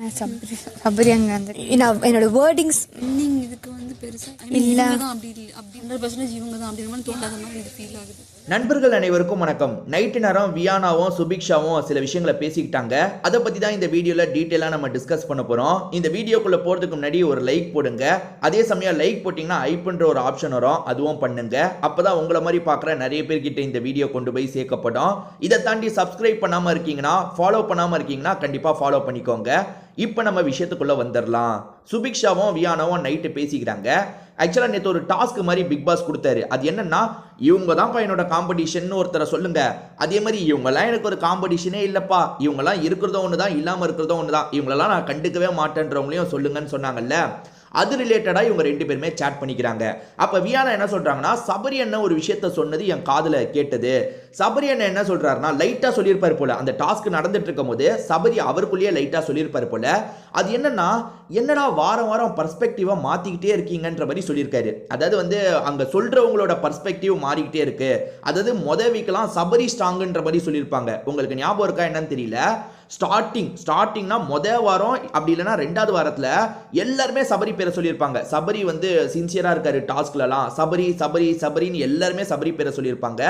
சபரியாங்க அந்த என்னோட வேர்டிங்ஸ் நீங்கள் இதுக்கு வந்து பெருசாக இல்லை தான் அப்படி இல்லை அப்படி 100% இவங்க தான் அப்படின்னு தோட்டாத மாதிரி எனக்கு ஃபீல் ஆகுது. நண்பர்கள் அனைவருக்கும் வணக்கம். நைட்டு நேரம் வியானாவும் சுபிக்ஷாவும் சில விஷயங்களை பேசிக்கிட்டாங்க. அதை பற்றி தான் இந்த வீடியோவில் டீட்டெயிலாக நம்ம டிஸ்கஸ் பண்ண போகிறோம். இந்த வீடியோக்குள்ளே போகிறதுக்கு முன்னாடி ஒரு லைக் போடுங்க. அதே சமயம் லைக் போட்டிங்கன்னா ஐப்புன்ற ஒரு ஆப்ஷன் வரும், அதுவும் பண்ணுங்க. அப்போ தான் உங்களை மாதிரி பார்க்குற நிறைய பேர்கிட்ட இந்த வீடியோ கொண்டு போய் சேர்க்கப்படும். இதை தாண்டி சப்ஸ்கிரைப் பண்ணாமல் இருக்கீங்கன்னா, ஃபாலோ பண்ணாமல் இருக்கீங்கன்னா கண்டிப்பாக ஃபாலோ பண்ணிக்கோங்க. இப்போ நம்ம விஷயத்துக்குள்ளே வந்துடலாம். சுபிக்ஷாவும் வியானாவும் நைட்டு பேசிக்கிறாங்க. ஆக்சுவலாக நேற்று ஒரு டாஸ்க் மாதிரி பிக் பாஸ் கொடுத்தாரு. அது என்னன்னா, இவங்க தான்ப்பா என்னோட காம்படிஷன் ஒருத்தரை சொல்லுங்க. அதே மாதிரி இவங்கெல்லாம் எனக்கு ஒரு காம்படிஷனே இல்லைப்பா, இவங்கெல்லாம் இருக்கிறதோ ஒன்று தான், இல்லாமல் இருக்கிறதோ ஒன்று தான், இவங்களெல்லாம் நான் கண்டுக்கவே மாட்டேன்றவங்களையும் சொல்லுங்கன்னு சொன்னாங்கல்ல. அது ரிலேட்டடாக இவங்க ரெண்டு பேருமே சேட் பண்ணிக்கிறாங்க. அப்போ வியானா என்ன சொல்கிறாங்கன்னா, சபரி என்ன ஒரு விஷயத்த சொன்னது என் காதில் கேட்டது. சபரி என்ன என்ன சொல்கிறாருன்னா, லைட்டாக சொல்லியிருப்பார் போல, அந்த டாஸ்க் நடந்துட்டு இருக்கும் போது சபரி அவருக்குள்ளேயே லைட்டாக சொல்லியிருப்பார் போல. அது என்னன்னா, என்னடா வாரம் வாரம் பர்ஸ்பெக்டிவாக மாற்றிக்கிட்டே இருக்கீங்கன்ற மாதிரி சொல்லியிருக்காரு. அதாவது வந்து அங்கே சொல்கிறவங்களோட பர்ஸ்பெக்டிவ் மாறிக்கிட்டே இருக்கு. அதாவது வீக்கெல்லாம் சபரி ஸ்ட்ராங்குன்ற மாதிரி சொல்லியிருப்பாங்க. உங்களுக்கு ஞாபகம் இருக்கா என்னன்னு தெரியல. ஸ்டார்டிங்னா வாரம் அப்படி இல்லைன்னா 2வது வாரத்தில் எல்லாருமே சபரி பேரை சொல்லியிருப்பாங்க. சபரி வந்து சின்சியராக இருக்காரு டாஸ்க்லலாம், சபரின்னு எல்லாருமே சபரி பேரை சொல்லியிருப்பாங்க.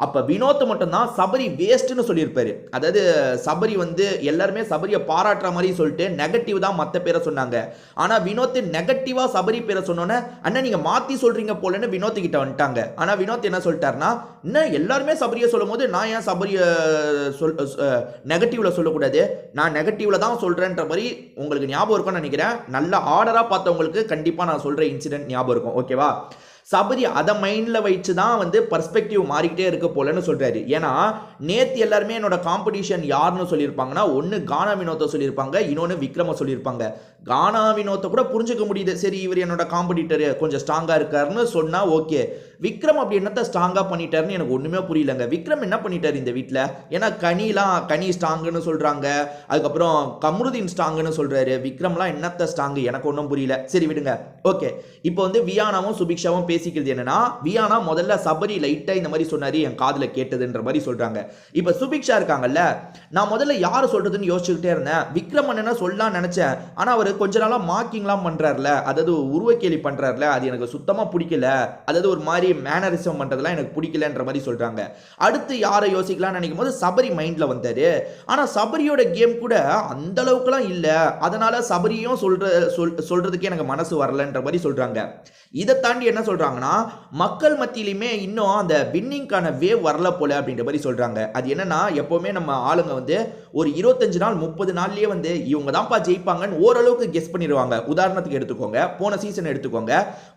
அப்போ வினோத் மட்டும்தான் சபரி வேஸ்ட்னு சொல்லியிருப்பாரு. அதாவது சபரி வந்து எல்லாருமே சபரியை பாராட்டுற மாதிரி சொல்லிட்டு நெகட்டிவ் தான் மற்ற பேரை சொன்னாங்க. ஆனால் வினோத் நெகட்டிவாக சபரி பேரை சொன்னோன்னே, அண்ணா நீங்கள் மாற்றி சொல்கிறீங்க போலன்னு வினோத் கிட்ட வந்துட்டாங்க. ஆனால் வினோத் என்ன சொல்லிட்டாருன்னா, இன்னும் எல்லாருமே சபரியை சொல்லும் போது நான் ஏன் சபரியை நெகட்டிவ்ல சொல்லக்கூடாது, நான் நெகட்டிவ்ல தான் சொல்றேன்ற மாதிரி உங்களுக்கு ஞாபகம் இருக்கும்னு நினைக்கிறேன். நல்ல ஆர்டரா பார்த்தவங்களுக்கு கண்டிப்பா நான் சொல்ற இன்சிடென்ட் ஞாபகம் இருக்கும். ஓகேவா? சபரி அதை மைண்டில் வச்சு தான் வந்து பர்ஸ்பெக்டிவ் மாறிக்கிட்டே இருக்க போலன்னு சொல்கிறாரு. ஏன்னா நேற்று எல்லாருமே என்னோட காம்படிஷன் யாருன்னு சொல்லியிருப்பாங்கன்னா, ஒன்று கானா வினோத்தை சொல்லியிருப்பாங்க, இன்னொன்று விக்ரம சொல்லியிருப்பாங்க. கானா வினோத்தை கூட புரிஞ்சுக்க முடியுது, சரி இவர் என்னோட காம்படிட்டர் கொஞ்சம் ஸ்ட்ராங்காக இருக்காருன்னு சொன்னால் ஓகே. விக்ரம் அப்படி என்னத்தை ஸ்ட்ராங்காக பண்ணிட்டாருன்னு எனக்கு ஒன்றுமே புரியலங்க. விக்ரம் என்ன பண்ணிட்டார் இந்த வீட்டில்? ஏன்னா கனி ஸ்ட்ராங்குன்னு சொல்கிறாங்க, அதுக்கப்புறம் கம்ருதீன் ஸ்ட்ராங்குன்னு சொல்கிறாரு. விக்ரம்லாம் என்னத்த ஸ்ட்ராங்கு எனக்கு ஒன்றும் புரியல. சரி விடுங்க. ஓகே, இப்போ வந்து வியானாவும் சுபிக்ஷாவும் பேசிக்கிறது என்னன்னா, வியானா முதல்ல சபரி லைட்டா இந்த மாதிரி சொன்னாரு, என் காதுல கேட்டதுன்ற மாதிரி சொல்றாங்க. இப்ப சுபிக்ஷா இருக்காங்கல்ல, நான் முதல்ல யாரு சொல்றதுன்னு யோசிச்சுக்கிட்டே இருந்தேன். விக்ரம் என்ன சொல்லலாம் நினைச்சேன், ஆனா அவரு கொஞ்ச நாளா மார்க்கிங்லாம் பண்றாருல, அதாவது உருவக்கேலி பண்றாருல, அது எனக்கு சுத்தமா பிடிக்கல. அதாவது ஒரு மாதிரி மேனரிசம் பண்றதுலாம் எனக்கு பிடிக்கலன்ற மாதிரி சொல்றாங்க. அடுத்து யாரை யோசிக்கலாம்னு நினைக்கும் போது சபரி மைண்ட்ல வந்தாரு. ஆனா சபரியோட கேம் கூட அந்த அளவுக்குலாம் இல்ல, அதனால சபரியும் சொல்றதுக்கு எனக்கு மனசு வரலன்ற மாதிரி சொல்றாங்க. இதை தாண்டி என்ன சொல்றாங்கன்னா, மக்கள் மத்தியிலுமே இன்னும் அந்த வின்னிங்கான வேவ் வரல போல அப்படின்ற மாதிரி சொல்றாங்க. அது என்னன்னா, எப்பவுமே நம்ம ஆளுங்க வந்து ஒரு 25 நாள் 30 நாள்லயே வந்து இவங்க தான்ப்பா ஜெயிப்பாங்கன்னு ஓரளவுக்கு கெஸ் பண்ணிடுவாங்க. உதாரணத்துக்கு எடுத்துக்கோங்க, போன சீசன் எடுத்துக்கோங்க,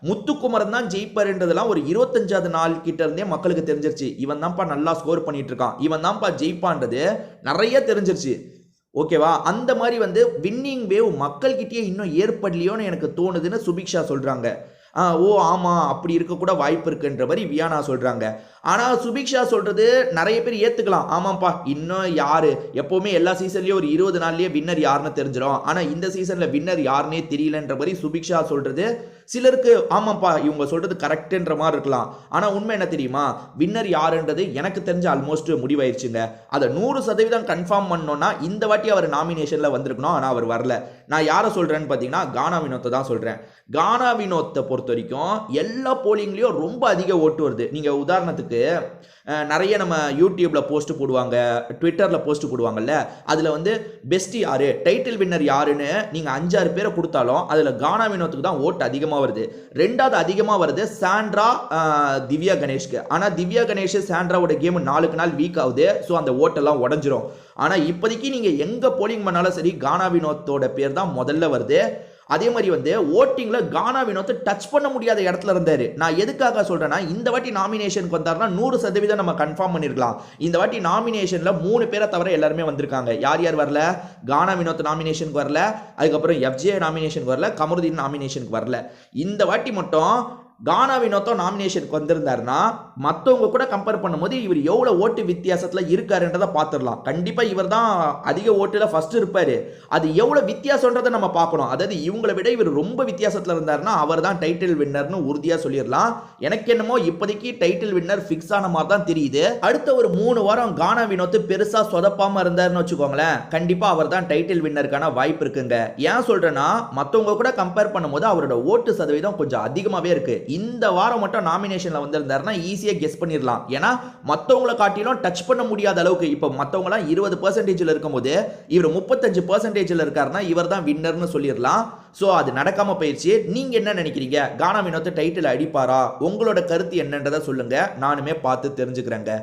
முத்துக்குமரன் தான் ஜெயிப்பாருன்றதெல்லாம் ஒரு 25வது நாள் கிட்ட இருந்தே மக்களுக்கு தெரிஞ்சிருச்சு. இவன் தான்ப்பா நல்லா ஸ்கோர் பண்ணிட்டு இருக்கான், இவன் தான்ப்பா ஜெயிப்பான்றது நிறைய தெரிஞ்சிருச்சு. ஓகேவா? அந்த மாதிரி வந்து வின்னிங் வேவ் மக்கள்கிட்டயே இன்னும் ஏற்படலையோன்னு எனக்கு தோணுதுன்னு சுபிக்ஷா சொல்றாங்க. ஓ ஆமாம், அப்படி இருக்கக்கூட வாய்ப்பு இருக்குன்ற மாதிரி வியானா சொல்கிறாங்க. ஆனால் சுபிக்ஷா சொல்கிறது நிறைய பேர் ஏற்றுக்கலாம். ஆமாம்ப்பா, இன்னும் யார், எப்போவுமே எல்லா சீசன்லேயும் ஒரு 20 நாள்லேயே வின்னர் யாருன்னு தெரிஞ்சிடும், ஆனால் இந்த சீசனில் வின்னர் யாருன்னே தெரியலன்ற மாதிரி சுபிக்ஷா சொல்கிறது சிலருக்கு ஆமாம்ப்பா இவங்க சொல்கிறது கரெக்டுன்ற மாதிரி இருக்கலாம். ஆனால் உண்மை என்ன தெரியுமா, வின்னர் யாருன்றது எனக்கு தெரிஞ்ச ஆல்மோஸ்ட் முடிவாயிருச்சுங்க. அதை 100% கன்ஃபார்ம் பண்ணோன்னா இந்த வாட்டி அவர் நாமினேஷனில் வந்திருக்கணும், ஆனால் அவர் வரல. நான் யாரை சொல்கிறேன்னு பார்த்தீங்கன்னா, கானா வினோத்தை தான் சொல்கிறேன். கானா வினோத்தை பொறுத்த வரைக்கும் எல்லா போலிங்லேயும் ரொம்ப அதிக ஓட்டு வருது. நீங்கள் உதாரணத்துக்கு நிறைய நம்ம யூடியூப்ல போஸ்ட் போடுவாங்க, ட்விட்டர்ல போஸ்ட் போடுவாங்கல்ல, அதுல வந்து பெஸ்ட் யாரு, டைட்டில் வின்னர் யாருன்னு நீங்க 5-6 பேரை கொடுத்தாலும் அதுல கானா வினோத்துக்கு தான் ஓட்டு அதிகமா வருது. 2வது அதிகமா வருது சாண்ட்ரா, திவ்யா கணேஷ்க்கு. ஆனா திவ்யா கணேஷ் சாண்ட்ராவோட கேம் நாளுக்கு நாள் வீக் ஆகுது. ஸோ அந்த ஓட்டெல்லாம் உடஞ்சிரும். ஆனா இப்போதைக்கு நீங்க எங்க போலிங் பண்ணாலும் சரி, கானா வினோத்தோட பேர் தான் முதல்ல வருது. அதே மாதிரி வந்து ஓட்டிங்ல கானா வினோத் டச் பண்ண முடியாத இடத்துல இருந்தாரு. நான் எதுக்காக சொல்றேன்னா, இந்த வாட்டி நாமினேஷனுக்கு வந்தாருன்னா 100% நம்ம கன்ஃபார்ம் பண்ணிருக்கலாம். இந்த வாட்டி நாமினேஷன்ல 3 பேரை தவிர எல்லாருமே வந்திருக்காங்க. யார் யார் வரல? கானா வினோத் நாமினேஷனுக்கு வரல, அதுக்கப்புறம் எஃப்ஜே நாமினேஷனுக்கு வரல, கமருதீன் நாமினேஷனுக்கு வரல. இந்த வாட்டி மட்டும் கானா வினோத்தும் நாமினேஷனுக்கு வந்திருந்தாருன்னா மற்றவங்க கூட கம்பேர் பண்ணும்போது இவர் எவ்வளோ ஓட்டு வித்தியாசத்தில் இருக்காருன்றதை பார்த்துடலாம். கண்டிப்பாக இவர் தான் அதிக ஓட்டில் ஃபர்ஸ்ட் இருப்பார். அது எவ்வளோ வித்தியாசன்றதை நம்ம பார்க்கணும். அதாவது இவங்களை விட இவர் ரொம்ப வித்தியாசத்தில் இருந்தாருன்னா அவர் தான் டைட்டில் வின்னர்னு உறுதியாக சொல்லிடலாம். எனக்கு என்னமோ இப்போதைக்கு டைட்டில் வின்னர் ஃபிக்ஸ் ஆன மாதிரி தான் தெரியுது. அடுத்த ஒரு 3 வாரம் கானா வினோத் பெருசாக சொதப்பாமல் இருந்தாருன்னு வச்சுக்கோங்களேன், கண்டிப்பாக அவர் தான் டைட்டில் வின்னருக்கான வாய்ப்பு இருக்குங்க. ஏன் சொல்கிறேன்னா மற்றவங்க கூட கம்பேர் பண்ணும்போது அவரோட ஓட்டு சதவீதம் கொஞ்சம் அதிகமாகவே இருக்கு. இந்த வாரம் மட்டும் நாமினேஷன்ல வந்திருந்தாருன்னா ஈஸியா கெஸ் பண்ணிடலாம். ஏன்னா மத்தவங்களை காட்டிலும் டச் பண்ண முடியாத அளவுக்கு இப்போ மத்தவங்கலாம் 20% இருக்கும்போது இவர் 35% இருக்காருன்னா இவர் தான் வின்னர்னு சொல்லிடலாம். ஸோ அது நடக்காம போயிடுச்சு. நீங்க என்ன நினைக்கிறீங்க? கானா வினோத் டைட்டில் அடிப்பாரா? உங்களோட கருத்து என்னன்றதை சொல்லுங்க, நானுமே பார்த்து தெரிஞ்சுக்கிறேங்க.